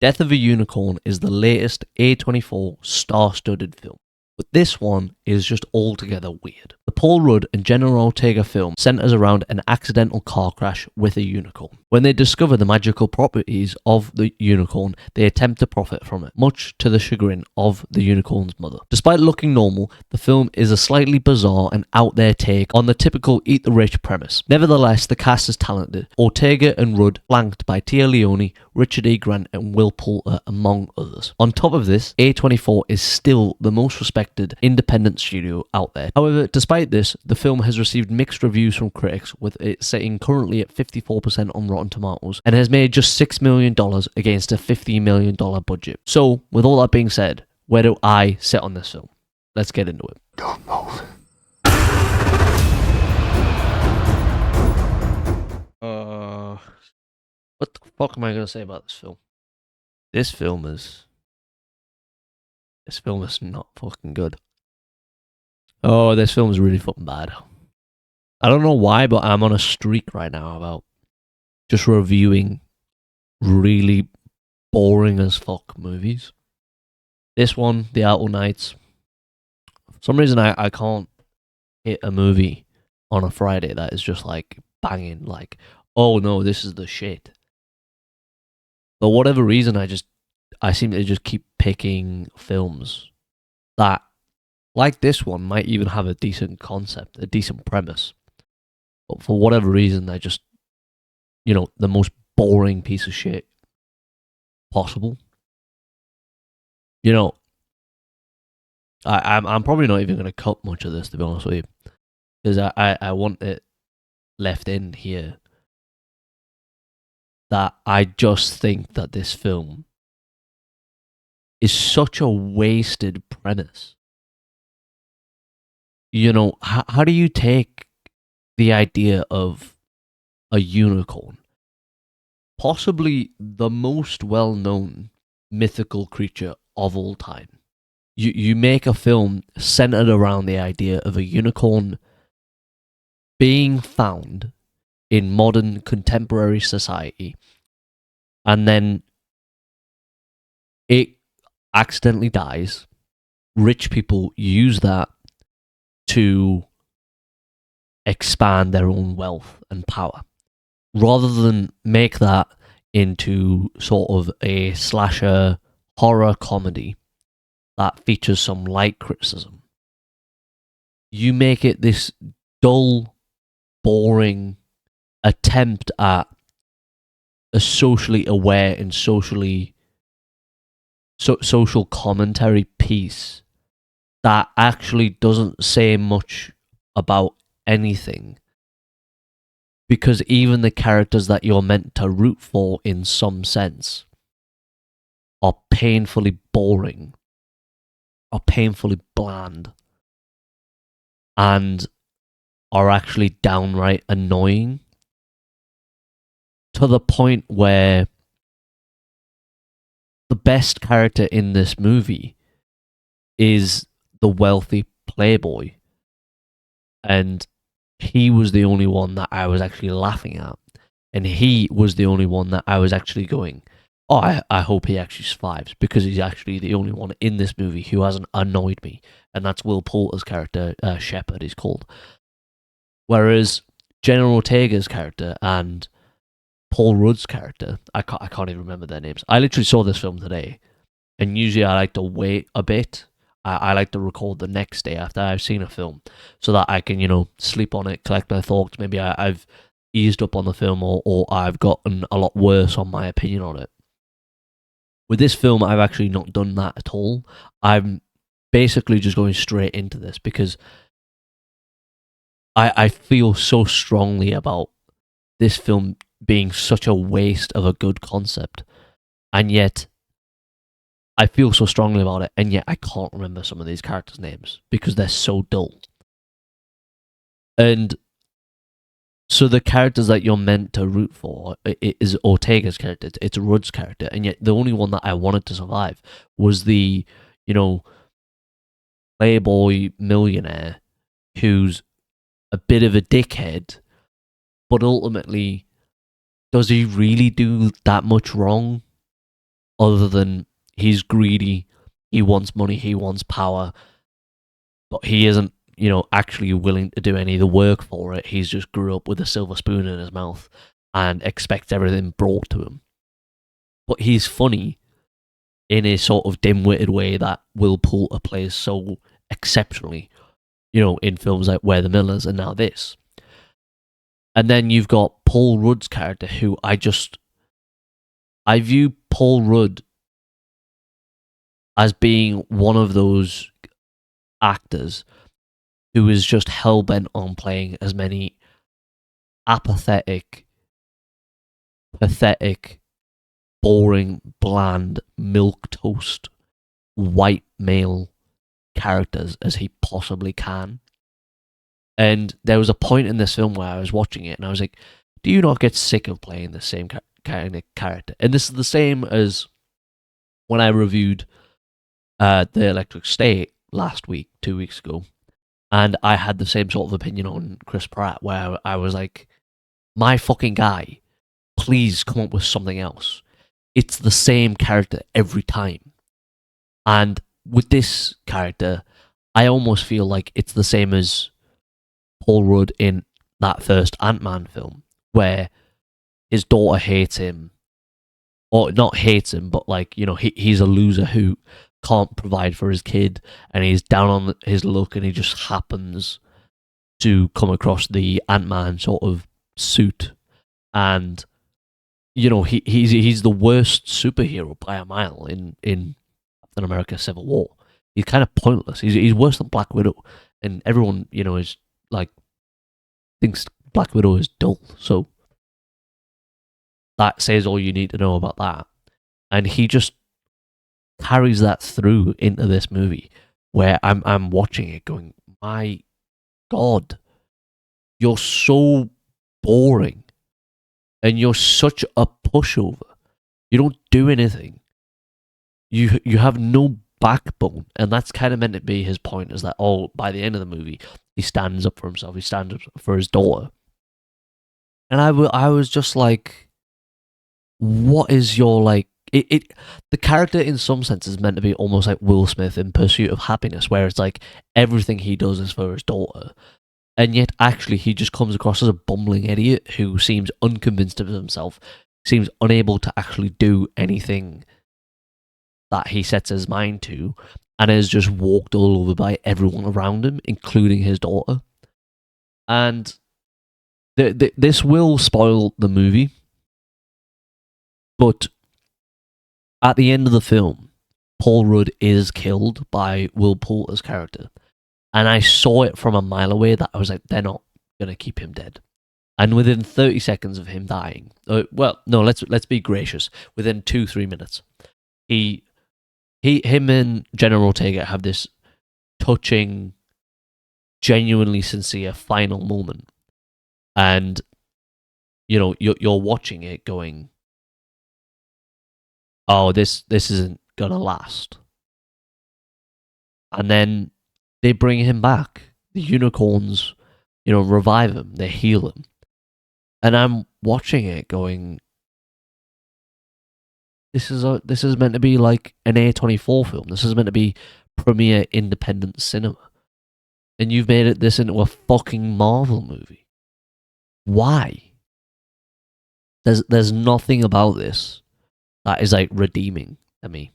Death of a Unicorn is the latest A24 star-studded film, but this one is just altogether weird. The Paul Rudd and Jenna Ortega film centers around an accidental car crash with a unicorn. When they discover the magical properties of the unicorn, they attempt to profit from it, much to the chagrin of the unicorn's mother. Despite looking normal, the film is a slightly bizarre and out there take on the typical eat the rich premise. Nevertheless, the cast is talented. Ortega and Rudd, flanked by Tia Leoni, Richard E. Grant and Will Poulter, among others. On top of this, A24 is still the most respected independent studio out there. However, despite this, the film has received mixed reviews from critics, with it sitting currently at 54% on Rotten Tomatoes, and has made just $6 million against a $15 million budget. So, with all that being said, where do I sit on this film? Let's get into it. Don't move. What the fuck am I going to say about this film? This film is not fucking good. Oh, this film is really fucking bad. I don't know why, but I'm on a streak right now about just reviewing really boring as fuck movies. This one, The Outer Nights. For some reason, I can't hit a movie on a Friday that is just like banging, like, oh no, this is the shit. For whatever reason, I seem to just keep picking films that, like this one, might even have a decent concept, a decent premise. But for whatever reason, they're just, the most boring piece of shit possible. I'm probably not even going to cut much of this, to be honest with you. Because I want it left in here that I just think that this film is such a wasted premise. How do you take the idea of a unicorn, possibly the most well-known mythical creature of all time? You make a film centered around the idea of a unicorn being found in modern contemporary society, and then it accidentally dies. Rich people use that to expand their own wealth and power, rather than make that into sort of a slasher horror comedy that features some light criticism. You make it this dull, boring attempt at a socially aware and social commentary piece that actually doesn't say much about anything, because even the characters that you're meant to root for in some sense are painfully boring, are painfully bland, and are actually downright annoying, to the point where the best character in this movie is the wealthy playboy, and he was the only one that I was actually laughing at, and he was the only one that I was actually going, oh, I hope he actually survives, because he's actually the only one in this movie who hasn't annoyed me, and that's Will Poulter's character, Shepard, he's called. Whereas Jenna Ortega's character and Paul Rudd's character, I can't even remember their names. I literally saw this film today, and usually I like to wait a bit. I like to record the next day after I've seen a film, so that I can, sleep on it, collect my thoughts. Maybe I've eased up on the film, or I've gotten a lot worse on my opinion on it. With this film, I've actually not done that at all. I'm basically just going straight into this because I feel so strongly about this film being such a waste of a good concept, and yet I feel so strongly about it, and yet I can't remember some of these characters' names because they're so dull. And so the characters that you're meant to root for is Ortega's character, it's Rudd's character, and yet the only one that I wanted to survive was the, playboy millionaire who's a bit of a dickhead, but ultimately, does he really do that much wrong? other than he's greedy, he wants money, he wants power, but he isn't, actually willing to do any of the work for it. He's just grew up with a silver spoon in his mouth and expects everything brought to him. But he's funny in a sort of dim-witted way that Will Poulter plays so exceptionally, in films like Where the Millers and now this. And then you've got Paul Rudd's character, who I view Paul Rudd as being one of those actors who is just hell-bent on playing as many apathetic, pathetic, boring, bland, milquetoast, white male characters as he possibly can. And there was a point in this film where I was watching it and I was like, do you not get sick of playing the same kind of character? And this is the same as when I reviewed The Electric State last week, 2 weeks ago. And I had the same sort of opinion on Chris Pratt, where I was like, my fucking guy, please come up with something else. It's the same character every time. And with this character, I almost feel like it's the same as Paul Rudd in that first Ant-Man film, where his daughter hates him, or not hates him, but like, he's a loser who can't provide for his kid, and he's down on his luck, and he just happens to come across the Ant-Man sort of suit, and he's the worst superhero by a mile in Captain America: Civil War. He's kind of pointless. He's worse than Black Widow, and everyone is like thinks Black Widow is dull. So that says all you need to know about that. And he just carries that through into this movie, where I'm watching it going, my God, you're so boring, and you're such a pushover. You don't do anything. You have no backbone, and that's kind of meant to be his point, is that, by the end of the movie, he stands up for himself, he stands up for his daughter. And I was just like, what is your, like, the character in some sense is meant to be almost like Will Smith in Pursuit of Happiness, where it's like everything he does is for his daughter, and yet actually he just comes across as a bumbling idiot who seems unconvinced of himself, seems unable to actually do anything that he sets his mind to, and is just walked all over by everyone around him, including his daughter. And this will spoil the movie, but at the end of the film, Paul Rudd is killed by Will Poulter's character. And I saw it from a mile away that I was like, they're not going to keep him dead. And within 30 seconds of him dying, let's be gracious, within 2-3 minutes, him and Jenna Ortega have this touching, genuinely sincere final moment. And, you're watching it going, oh, this isn't gonna last. And then they bring him back. The unicorns, revive him. They heal him. And I'm watching it going, this is meant to be like an A24 film. This is meant to be premiere independent cinema. And you've made this into a fucking Marvel movie. Why? There's nothing about this that is like redeeming to me,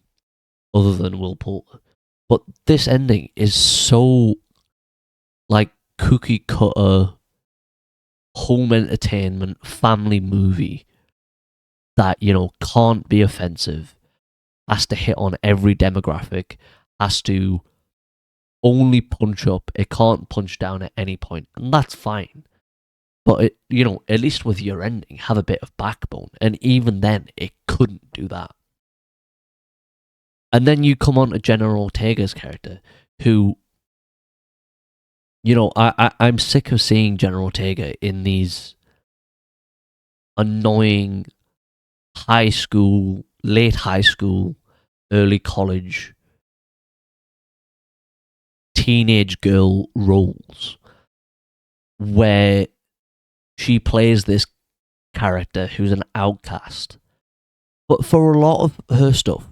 other than Will Poulter. But this ending is so like cookie cutter, home entertainment, family movie that, can't be offensive, has to hit on every demographic, has to only punch up, it can't punch down at any point, and that's fine. But, at least with your ending, have a bit of backbone. And even then, it couldn't do that. And then you come on to Jenna Ortega's character, who, I'm sick of seeing Jenna Ortega in these annoying high school, late high school, early college, teenage girl roles, where she plays this character who's an outcast, But for a lot of her stuff,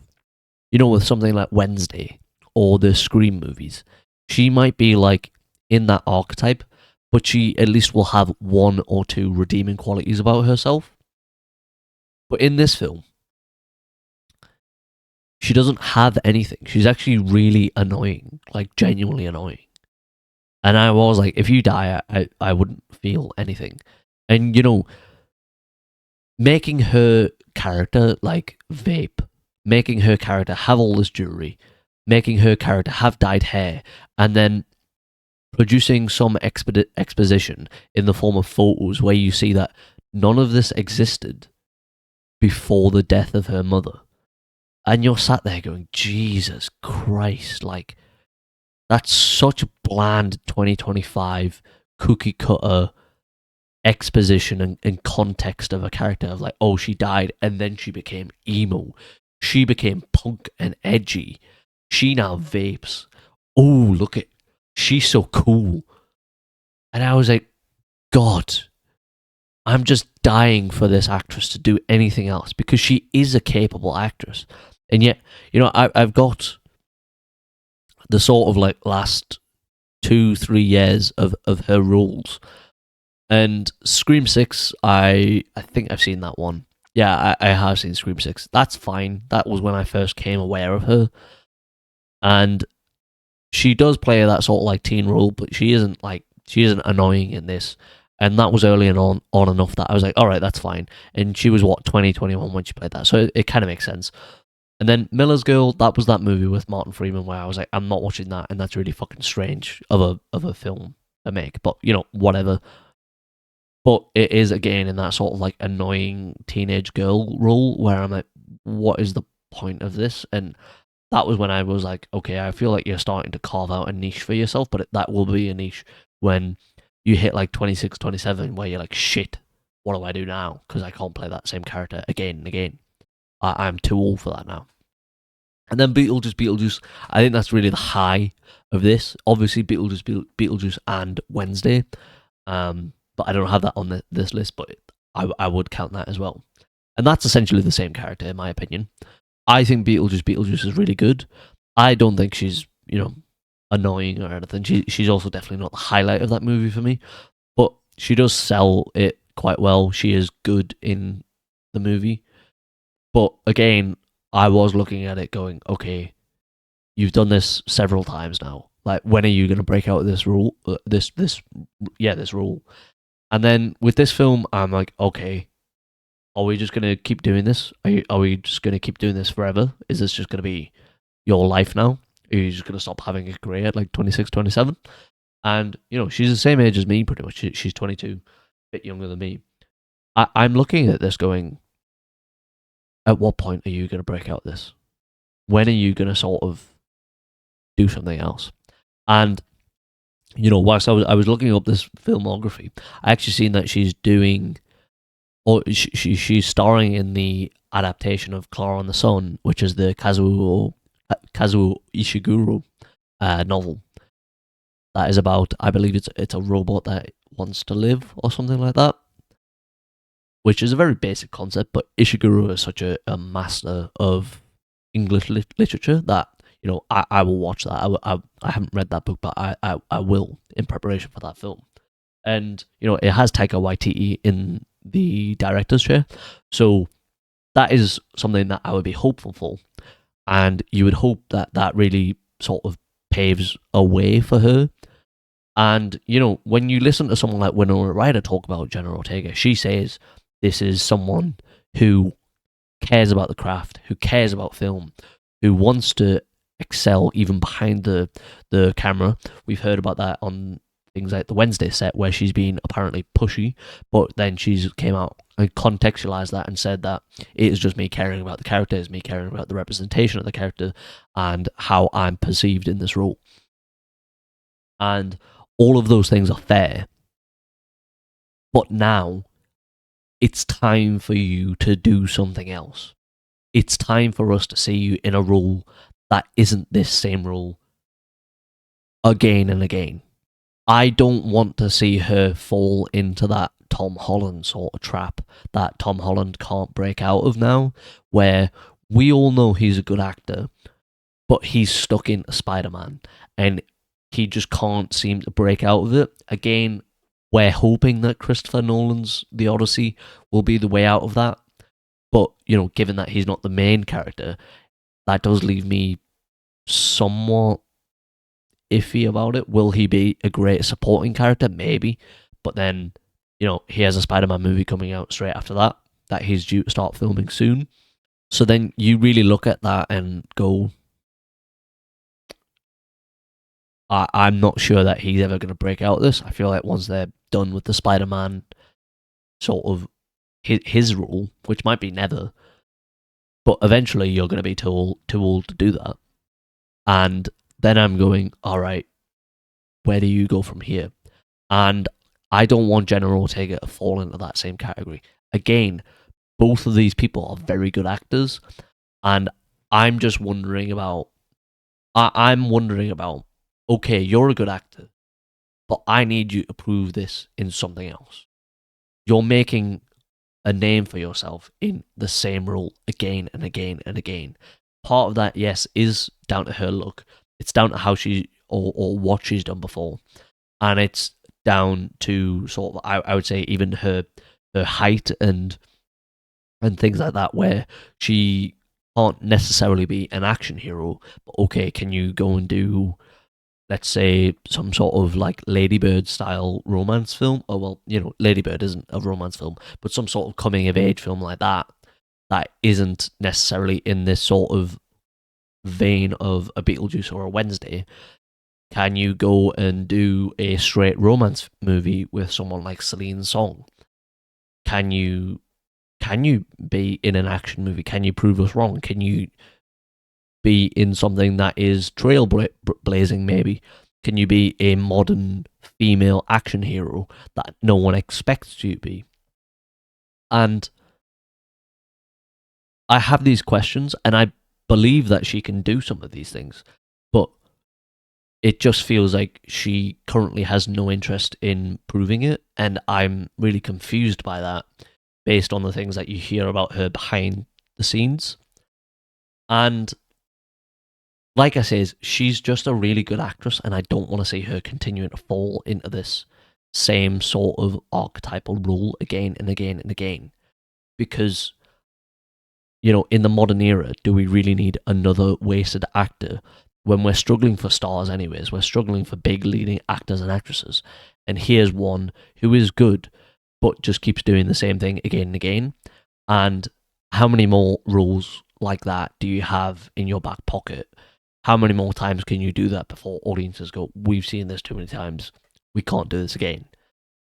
you know, with something like Wednesday or the Scream movies, she might be like in that archetype, but she at least will have one or two redeeming qualities about herself. But in this film, she doesn't have anything. She's actually really annoying, like genuinely annoying. And I was like, if you die, I wouldn't feel anything. And, you know, making her character like vape, making her character have all this jewelry, making her character have dyed hair, and then producing some exposition in the form of photos where you see that none of this existed before the death of her mother. And you're sat there going, Jesus Christ, like, that's such a bland 2025 cookie cutter exposition and context of a character of like, oh, she died and then she became emo. She became punk and edgy. She now vapes. Oh, look at, she's so cool. And I was like, God, I'm just dying for this actress to do anything else because she is a capable actress. And yet, you know, I've got the sort of like last 2-3 years of her roles. And Scream 6, I think I've seen that one. Yeah, I have seen Scream 6. That's fine. That was when I first came aware of her. And she does play that sort of like teen role, but she isn't annoying in this. And that was early on enough that I was like, all right, that's fine. And she was, what, 2021 when she played that. So it kind of makes sense. And then Miller's Girl, that was that movie with Martin Freeman where I was like, I'm not watching that, and that's really fucking strange of a film to make. But, you know, whatever. But it is, again, in that sort of like annoying teenage girl role where I'm like, what is the point of this? And that was when I was like, okay, I feel like you're starting to carve out a niche for yourself, but that will be a niche when you hit like 26, 27, where you're like, shit, what do I do now? Because I can't play that same character again and again. I'm too old for that now. And then Beetlejuice, I think that's really the high of this. Obviously, Beetlejuice and Wednesday. But I don't have that on this list, but I would count that as well. And that's essentially the same character, in my opinion. I think Beetlejuice is really good. I don't think she's, you know, annoying or anything. She's also definitely not the highlight of that movie for me, but she does sell it quite well. She is good in the movie. But again, I was looking at it going, okay, you've done this several times now. Like, when are you going to break out this rule? This rule. And then with this film, I'm like, okay, are we just going to keep doing this? Are we just going to keep doing this forever? Is this just going to be your life now? Are you just going to stop having a career at like 26, 27? And, you know, she's the same age as me, pretty much. She's 22, a bit younger than me. I'm looking at this going, at what point are you going to break out this? When are you going to sort of do something else? And, you know, whilst I was looking up this filmography, I actually seen that she's doing, or she's starring in the adaptation of Clara and the Sun, which is the Kazuo Ishiguro novel. That is about, I believe it's a robot that wants to live or something like that, which is a very basic concept, but Ishiguro is such a master of English literature that, you know, I will watch that. I haven't read that book, but I will in preparation for that film. And, you know, it has Taika Waititi in the director's chair, so that is something that I would be hopeful for. And you would hope that that really sort of paves a way for her. And, you know, when you listen to someone like Winona Ryder talk about Jenna Ortega, she says this is someone who cares about the craft, who cares about film, who wants to excel even behind the camera. We've heard about that on things like the Wednesday set, where she's been apparently pushy, but then she's came out and contextualized that and said that it is just me caring about the character, it's me caring about the representation of the character and how I'm perceived in this role. And all of those things are fair. But now it's time for you to do something else. It's time for us to see you in a role that isn't this same role again and again. I don't want to see her fall into that Tom Holland sort of trap that Tom Holland can't break out of now, where we all know he's a good actor, but he's stuck in Spider-Man and he just can't seem to break out of it. Again, we're hoping that Christopher Nolan's The Odyssey will be the way out of that. But, given that he's not the main character, that does leave me somewhat iffy about it. Will he be a great supporting character? Maybe. But then, he has a Spider-Man movie coming out straight after that he's due to start filming soon. So then you really look at that and go, I'm not sure that he's ever going to break out of this. I feel like once they're done with the Spider-Man sort of his role, which might be never, but eventually you're going to be too old to do that. And then I'm going, all right, where do you go from here? And I don't want Jenna Ortega to fall into that same category. Again, both of these people are very good actors, and I'm just wondering about, okay, you're a good actor, but I need you to prove this in something else. You're making a name for yourself in the same role again and again and again. Part of that, yes, is down to her look. It's down to how she or what she's done before, and it's down to sort of, I would say, even her height and things like that, where she can't necessarily be an action hero. But okay, can you go and do, let's say, some sort of like Lady Bird style romance film? Oh, well, Lady Bird isn't a romance film, but some sort of coming of age film like that isn't necessarily in this sort of vein of a Beetlejuice or a Wednesday. Can you go and do a straight romance movie with someone like Celine Song? Can you be in an action movie? Can you prove us wrong? Can you be in something that is trailblazing, maybe? Can you be a modern female action hero that no one expects you to be? And I have these questions, and I believe that she can do some of these things, but it just feels like she currently has no interest in proving it, and I'm really confused by that based on the things that you hear about her behind the scenes. And like I said, she's just a really good actress, and I don't want to see her continuing to fall into this same sort of archetypal role again and again and again. Because, in the modern era, do we really need another wasted actor when we're struggling for stars anyways? We're struggling for big leading actors and actresses. And here's one who is good, but just keeps doing the same thing again and again. And how many more roles like that do you have in your back pocket? How many more times can you do that before audiences go, we've seen this too many times, we can't do this again?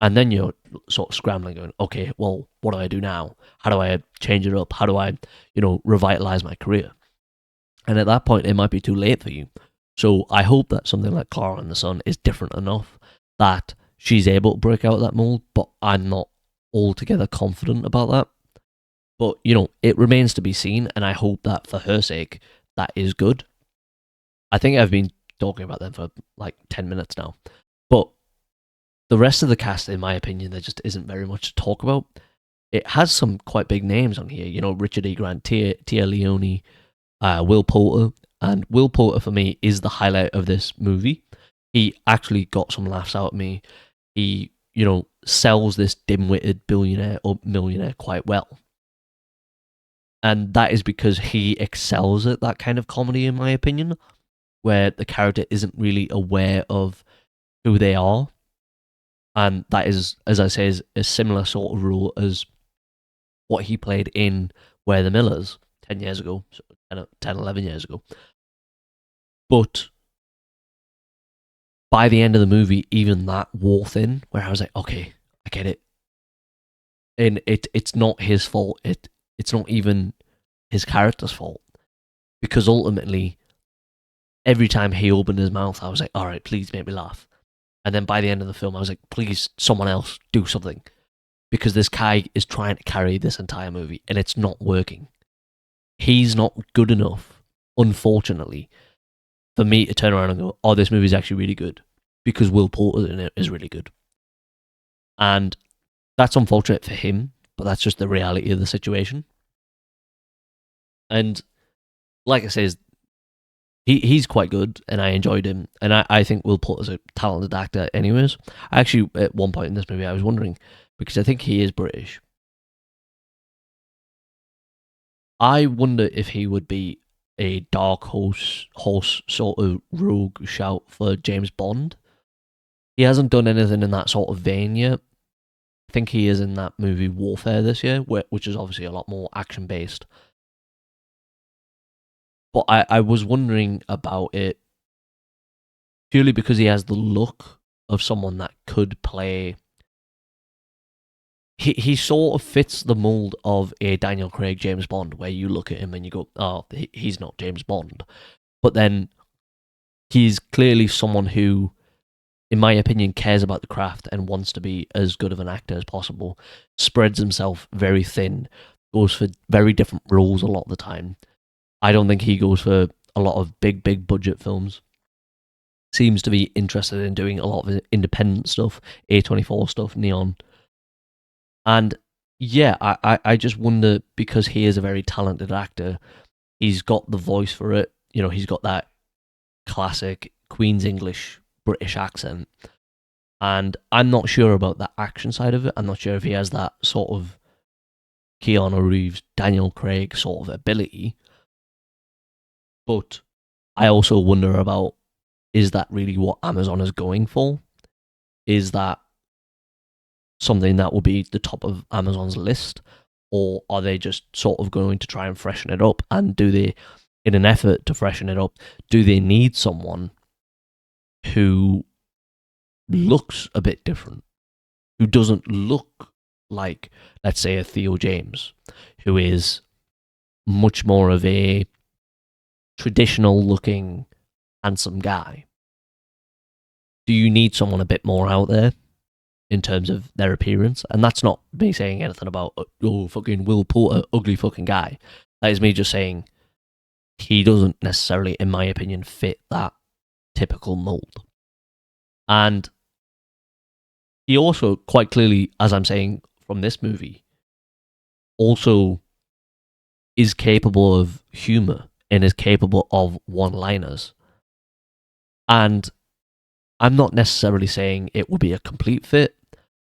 And then you're sort of scrambling, going, okay, well, what do I do now? How do I change it up? How do I, revitalize my career? And at that point, it might be too late for you. So I hope that something like Clara and the Sun is different enough that she's able to break out of that mold, but I'm not altogether confident about that. But, it remains to be seen, and I hope that for her sake, that is good. I think I've been talking about them for like 10 minutes now. But the rest of the cast, in my opinion, there just isn't very much to talk about. It has some quite big names on here, Richard E. Grant, Tia Leoni, Will Poulter. And Will Poulter, for me, is the highlight of this movie. He actually got some laughs out of me. He, sells this dim-witted billionaire or millionaire quite well. And that is because he excels at that kind of comedy, in my opinion, where the character isn't really aware of who they are. And that is, as I say, is a similar sort of role as what he played in We're the Millers 10 years ago, 10, 11 years ago. But by the end of the movie, even that wore thin, where I was like, okay, I get it. And it's not his fault. It's not even his character's fault. Because ultimately, every time he opened his mouth, I was like, all right, please make me laugh. And then by the end of the film, I was like, please, someone else, do something. Because this guy is trying to carry this entire movie, and it's not working. He's not good enough, unfortunately, for me to turn around and go, oh, this movie's actually really good. Because Will Poulter in it is really good. And That's unfortunate for him, but that's just the reality of the situation. And like I say, he's quite good, and I enjoyed him, and I think Will Poulter's a talented actor. Anyways, actually, at one point in this movie, I was wondering because I think he is British. I wonder if he would be a dark horse sort of rogue shout for James Bond. He hasn't done anything in that sort of vein yet. I think he is in that movie Warfare this year, which is obviously a lot more action based. But I was wondering about it purely because he has the look of someone that could play. He sort of fits the mold of a Daniel Craig James Bond, where you look at him and you go, oh, he's not James Bond. But then he's clearly someone who, in my opinion, cares about the craft and wants to be as good of an actor as possible, spreads himself very thin, goes for very different roles a lot of the time. I don't think he goes for a lot of big budget films. Seems to be interested in doing a lot of independent stuff, A24 stuff, Neon. And yeah, I just wonder, because he is a very talented actor, he's got the voice for it. You know, he's got that classic Queen's English British accent. And I'm not sure about the action side of it. I'm not sure if he has that sort of Keanu Reeves, Daniel Craig sort of ability. But I also wonder about, is that really what Amazon is going for? Is that something that will be the top of Amazon's list? Or are they just sort of going to try and freshen it up? And do they, in an effort to freshen it up, do they need someone who looks a bit different, who doesn't look like, let's say, a Theo James, who is much more of a traditional looking, handsome guy? Do you need someone a bit more out there in terms of their appearance? And that's not me saying anything about, oh, fucking Will Poulter, ugly fucking guy. That is me just saying he doesn't necessarily, in my opinion, fit that typical mold. And he also, quite clearly, as I'm saying from this movie, also is capable of humor and is capable of one-liners. And I'm not necessarily saying it will be a complete fit.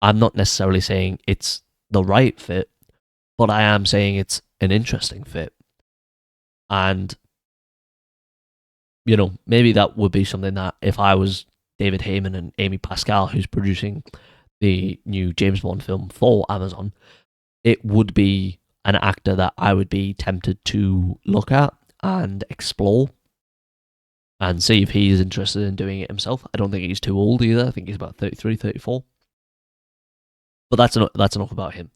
I'm not necessarily saying it's the right fit, but I am saying it's an interesting fit. And, you know, maybe that would be something that if I was David Heyman and Amy Pascal, who's producing the new James Bond film for Amazon, it would be an actor that I would be tempted to look at and explore and see if he is interested in doing it himself. I don't think he's too old either. I think he's about 33, 34. But that's enough about him.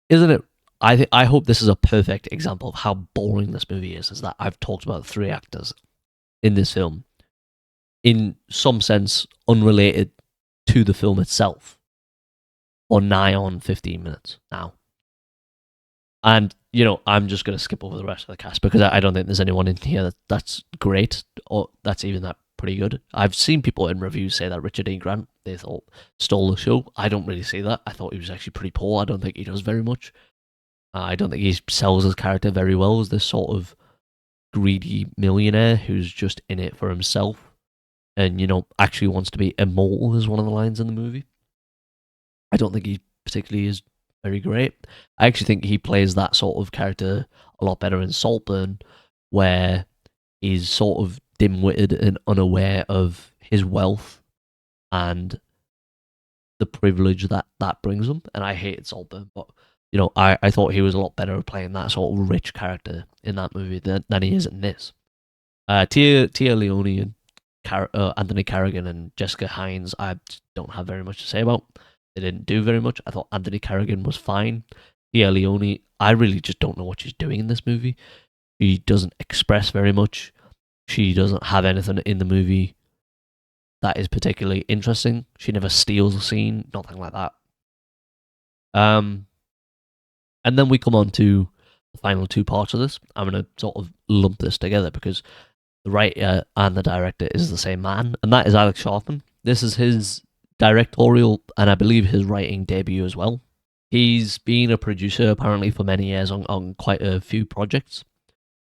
Isn't it? I hope this is a perfect example of how boring this movie is that I've talked about 3 actors in this film, in some sense unrelated to the film itself, or nigh on 15 minutes now. And, you know, I'm just going to skip over the rest of the cast because I don't think there's anyone in here that's great or that's even that pretty good. I've seen people in reviews say that Richard E. Grant, they thought, stole the show. I don't really see that. I thought he was actually pretty poor. I don't think he does very much. I don't think he sells his character very well as this sort of greedy millionaire who's just in it for himself and, you know, actually wants to be immortal, is one of the lines in the movie. I don't think he particularly is very great. I actually think he plays that sort of character a lot better in Saltburn, where he's sort of dim-witted and unaware of his wealth and the privilege that brings him. And I hated Saltburn, but, you know, I thought he was a lot better at playing that sort of rich character in that movie than he is in this. Tia Leoni and Anthony Carrigan and Jessica Hynes, I don't have very much to say about. They didn't do very much. I thought Anthony Carrigan was fine. Tia Leoni, I really just don't know what she's doing in this movie. She doesn't express very much. She doesn't have anything in the movie that is particularly interesting. She never steals a scene, nothing like that. And then we come on to the final 2 parts of this. I'm going to sort of lump this together because the writer and the director is the same man, and that is Alex Scharfman. This is his directorial and I believe his writing debut as well. He's been a producer apparently for many years on quite a few projects.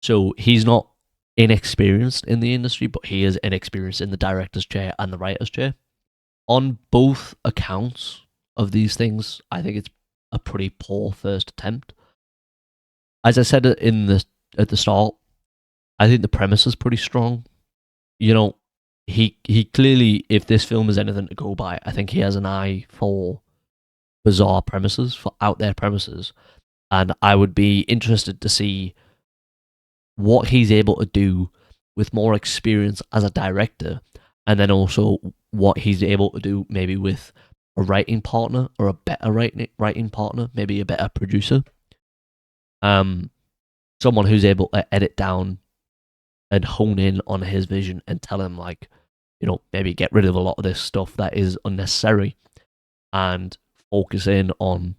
So he's not inexperienced in the industry, but he is inexperienced in the director's chair and the writer's chair. On both accounts of these things, I think it's a pretty poor first attempt. As I said at the start, I think the premise is pretty strong. You know, he clearly, if this film is anything to go by, I think he has an eye for bizarre premises, for out there premises, and I would be interested to see what he's able to do with more experience as a director, and then also what he's able to do maybe with a writing partner or a better writing partner, maybe a better producer. Someone who's able to edit down and hone in on his vision and tell him, like, maybe get rid of a lot of this stuff that is unnecessary and focus in on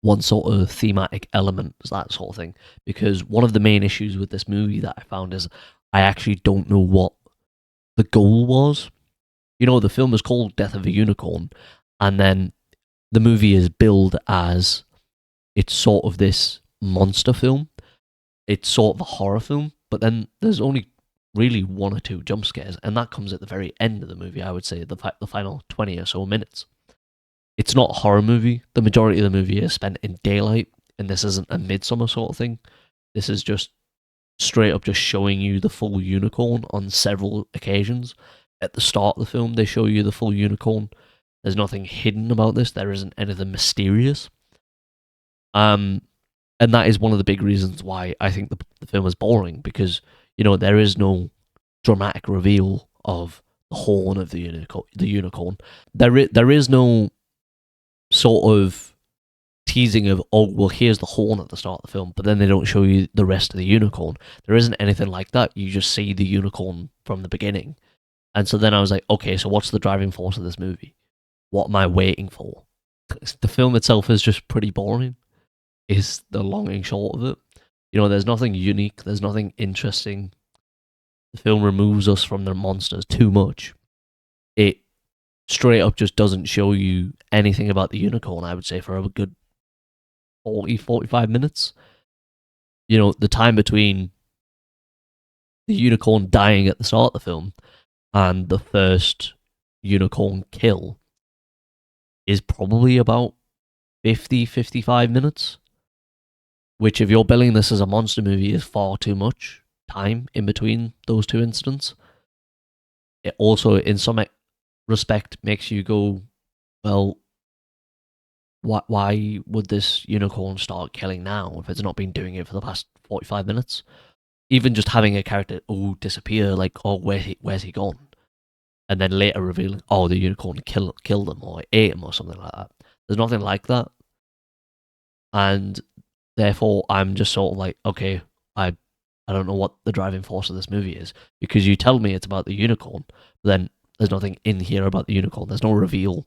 one sort of thematic element, that sort of thing. Because one of the main issues with this movie that I found is I actually don't know what the goal was. The film is called Death of a Unicorn, and then the movie is billed as it's sort of this monster film. It's sort of a horror film, but then there's only really one or two jump scares, and that comes at the very end of the movie, I would say, the final 20 or so minutes. It's not a horror movie. The majority of the movie is spent in daylight, and this isn't a Midsummer sort of thing. This is just straight up just showing you the full unicorn on several occasions. At the start of the film, they show you the full unicorn. There's nothing hidden about this. There isn't anything mysterious. And that is one of the big reasons why I think the film is boring, because, there is no dramatic reveal of the horn of the unicorn. There is no sort of teasing of, oh, well, here's the horn at the start of the film, but then they don't show you the rest of the unicorn. There isn't anything like that. You just see the unicorn from the beginning. And so then I was like, okay, so what's the driving force of this movie? What am I waiting for? The film itself is just pretty boring, is the long and short of it. There's nothing unique. There's nothing interesting. The film removes us from the monsters too much. It straight up just doesn't show you anything about the unicorn, I would say, for a good 45 minutes. The time between the unicorn dying at the start of the film and the first unicorn kill is probably about 55 minutes, which, if you're billing this as a monster movie, is far too much time in between those two incidents. It also, in some respect, makes you go, well, why would this unicorn start killing now if it's not been doing it for the past 45 minutes? Even just having a character disappear, like, where's he gone? And then later revealing, the unicorn killed him or ate him or something like that. There's nothing like that. And therefore, I'm just sort of like, okay, I don't know what the driving force of this movie is, because you tell me it's about the unicorn, but then there's nothing in here about the unicorn. There's no reveal.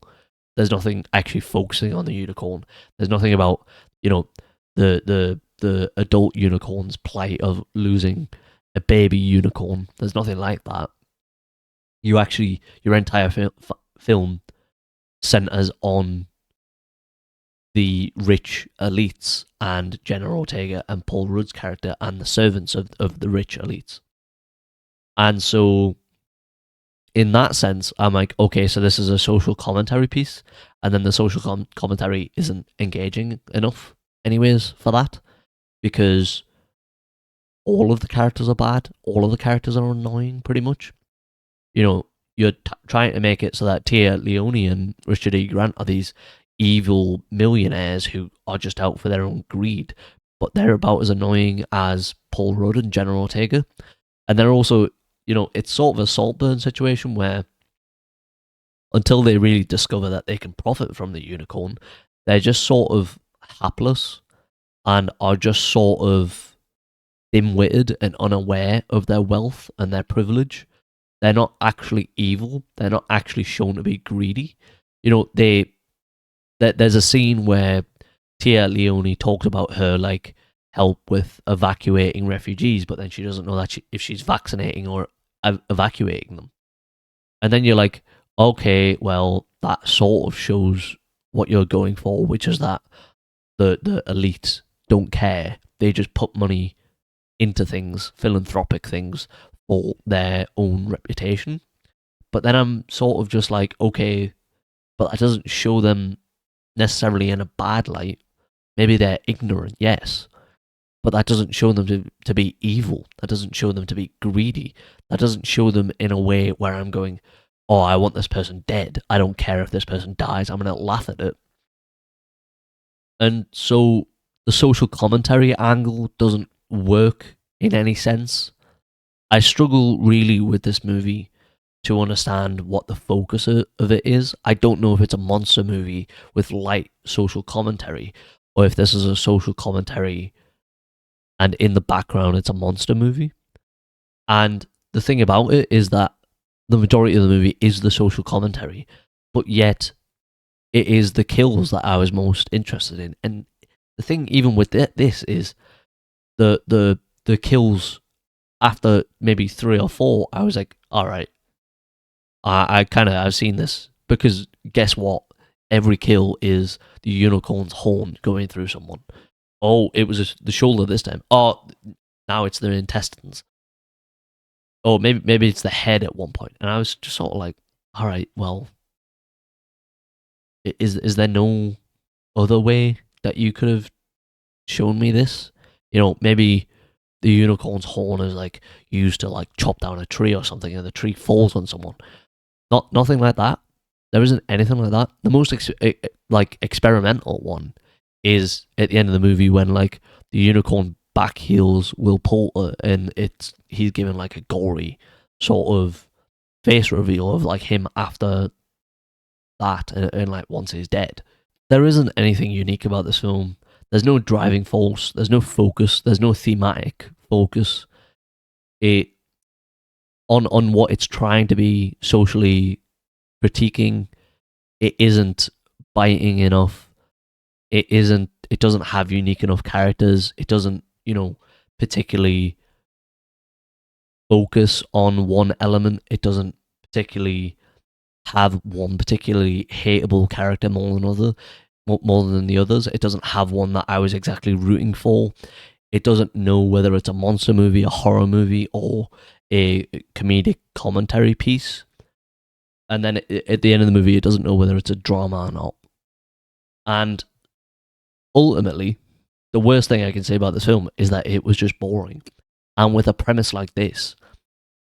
There's nothing actually focusing on the unicorn. There's nothing about, the adult unicorn's plight of losing a baby unicorn. There's nothing like that. Your entire film centers on the rich elites and Jenna Ortega and Paul Rudd's character and the servants of the rich elites. And so, in that sense, I'm like, okay, so this is a social commentary piece, and then the social commentary isn't engaging enough anyways for that, because all of the characters are bad, all of the characters are annoying, pretty much. You're trying to make it so that Tia Leoni and Richard E. Grant are these evil millionaires who are just out for their own greed, but they're about as annoying as Paul Rudd and Jenna Ortega. And they're also, it's sort of a Saltburn situation where until they really discover that they can profit from the unicorn, they're just sort of hapless and are just sort of dim-witted and unaware of their wealth and their privilege. They're not actually evil. They're not actually shown to be greedy. There's a scene where Tia Leoni talks about her, like, help with evacuating refugees, but then she doesn't know that if she's vaccinating or evacuating them. And then you're like, okay, well, that sort of shows what you're going for, which is that the elites don't care. They just put money into things, philanthropic things, for their own reputation. But then I'm sort of just like, okay, but that doesn't show them necessarily in a bad light. Maybe they're ignorant, yes, but that doesn't show them to be evil. That doesn't show them to be greedy. That doesn't show them in a way where I'm going, oh, I want this person dead. I don't care if this person dies. I'm going to laugh at it. And so the social commentary angle doesn't work in any sense. I struggle really with this movie to understand what the focus of it is. I don't know if it's a monster movie with light social commentary, or if this is a social commentary and in the background it's a monster movie. And the thing about it is that the majority of the movie is the social commentary, but yet it is the kills that I was most interested in. And the thing, even with this, is the kills after maybe 3 or 4. I was like, all right, I've seen this, because guess what? Every kill is the unicorn's horn going through someone. Oh, it was the shoulder this time. Oh, now it's their intestines. Oh, maybe it's the head at one point. And I was just sort of like, all right, well, is there no other way that you could have shown me this? You know, maybe the unicorn's horn is like used to like chop down a tree or something, and the tree falls on someone. Nothing like that. There isn't anything like that. The most experimental one is at the end of the movie when like the unicorn back heals Will Poulter, and he's given like a gory sort of face reveal of like him after that, and like once he's dead. There isn't anything unique about this film. There's no driving force. There's no focus. There's no thematic focus. On what it's trying to be socially critiquing, it isn't biting enough. It doesn't have unique enough characters. It doesn't, particularly focus on one element. It doesn't particularly have one particularly hateable character more than the others. It doesn't have one that I was exactly rooting for. It doesn't know whether it's a monster movie, a horror movie, or a comedic commentary piece. And then at the end of the movie, it doesn't know whether it's a drama or not. And ultimately, the worst thing I can say about this film is that it was just boring. And with a premise like this,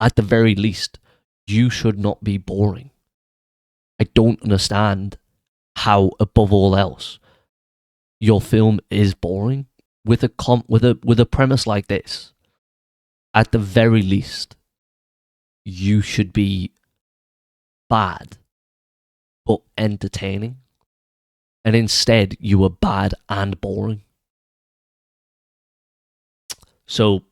at the very least, you should not be boring. I don't understand how, above all else, your film is boring with a premise like this. At the very least, you should be bad but entertaining, and instead you were bad and boring. So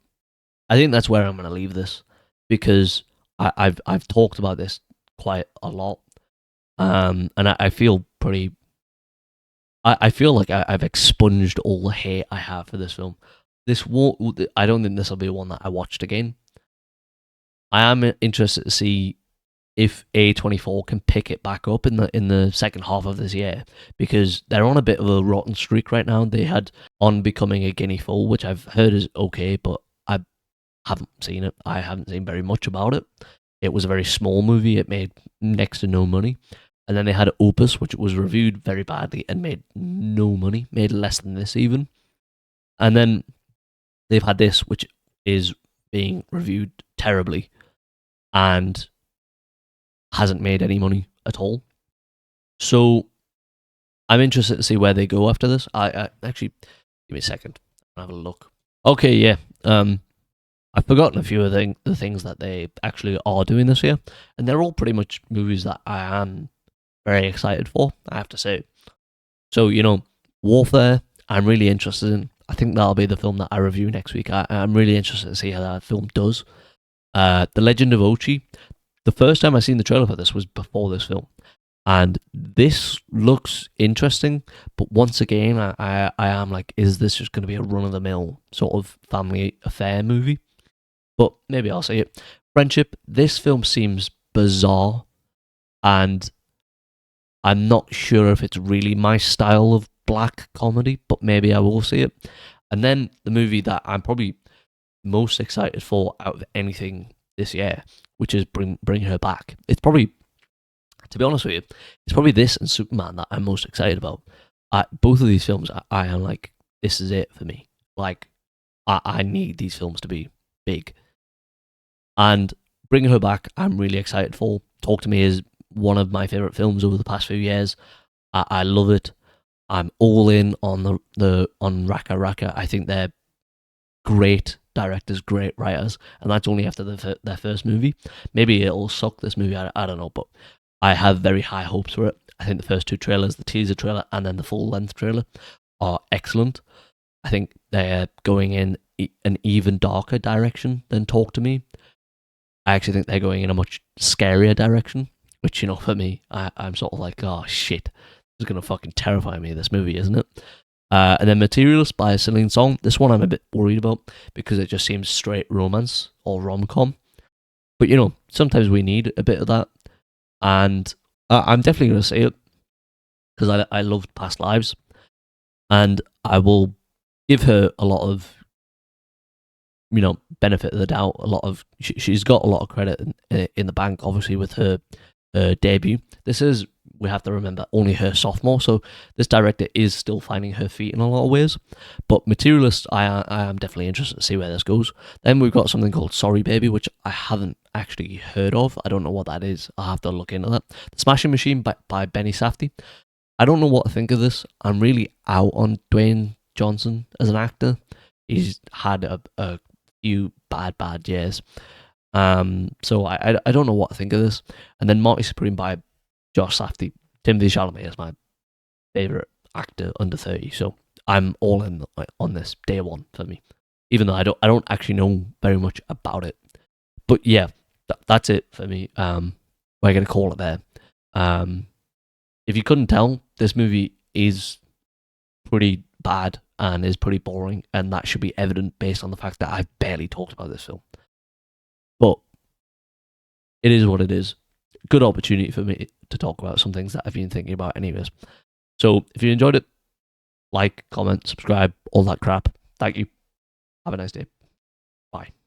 I think that's where I'm going to leave this, because I've talked about this quite a lot, and I feel pretty. I feel like I've expunged all the hate I have for this film. I don't think this will be one that I watched again. I am interested to see if A24 can pick it back up in the second half of this year, because they're on a bit of a rotten streak right now. They had On Becoming a Guinea Fowl, which I've heard is okay, but I haven't seen it. I haven't seen very much about it. It was a very small movie. It made next to no money. And then they had Opus, which was reviewed very badly and made no money, made less than this even. And then they've had this, which is being reviewed terribly and hasn't made any money at all. So I'm interested to see where they go after this. I actually, give me a second. I'll have a look. Okay, yeah. I've forgotten a few of the things that they actually are doing this year, and they're all pretty much movies that I am very excited for, I have to say. So, Warfare, I'm really interested in. I think that'll be the film that I review next week. I'm really interested to see how that film does. The Legend of Ochi, the first time I seen the trailer for this was before this film, and this looks interesting, but once again, I am like, is this just going to be a run-of-the-mill sort of family affair movie? But maybe I'll see it. Friendship, this film seems bizarre, and I'm not sure if it's really my style of black comedy, but maybe I will see it. And then the movie that I'm probably most excited for out of anything this year, which is Bring Her Back. It's probably, to be honest with you, it's probably this and Superman that I'm most excited about. Both of these films, I am like, this is it for me. Like, I need these films to be big. And Bring Her Back, I'm really excited for. Talk to Me is one of my favorite films over the past few years. I love it. I'm all in on on Raka Raka. I think they're great directors, great writers, and that's only after their first movie. Maybe it'll suck, this movie. I don't know, but I have very high hopes for it. I think the first two trailers, the teaser trailer and then the full length trailer, are excellent. I think they're going in an even darker direction than Talk to Me. I actually think they're going in a much scarier direction, which, you know, for me, I'm sort of like, oh shit, this is going to fucking terrify me, this movie, isn't it? And then Materialist by Celine Song. This one I'm a bit worried about because it just seems straight romance or rom-com. But, you know, sometimes we need a bit of that. And I'm definitely going to see it because I loved Past Lives. And I will give her a lot of, you know, benefit of the doubt. A lot of she's got a lot of credit in the bank, obviously, with her debut. This is, we have to remember, only her sophomore, so this director is still finding her feet in a lot of ways. But Materialist, I am definitely interested to see where this goes. Then we've got something called Sorry Baby, which I haven't actually heard of. I don't know what that is. I'll have to look into that. The Smashing Machine by Benny Safdie. I don't know what to think of this. I'm really out on Dwayne Johnson as an actor. He's had a few bad years. So I don't know what to think of this. And then Marty Supreme by Josh Safdie. Timothy Chalamet is my favourite actor under 30, so I'm all in on this day one for me. Even though I don't actually know very much about it. But yeah, that's it for me. We're gonna call it there. If you couldn't tell, this movie is pretty bad and is pretty boring, and that should be evident based on the fact that I've barely talked about this film. But it is what it is. Good opportunity for me to talk about some things that I've been thinking about anyways. So if you enjoyed it, like, comment, subscribe, all that crap. Thank you. Have a nice day. Bye.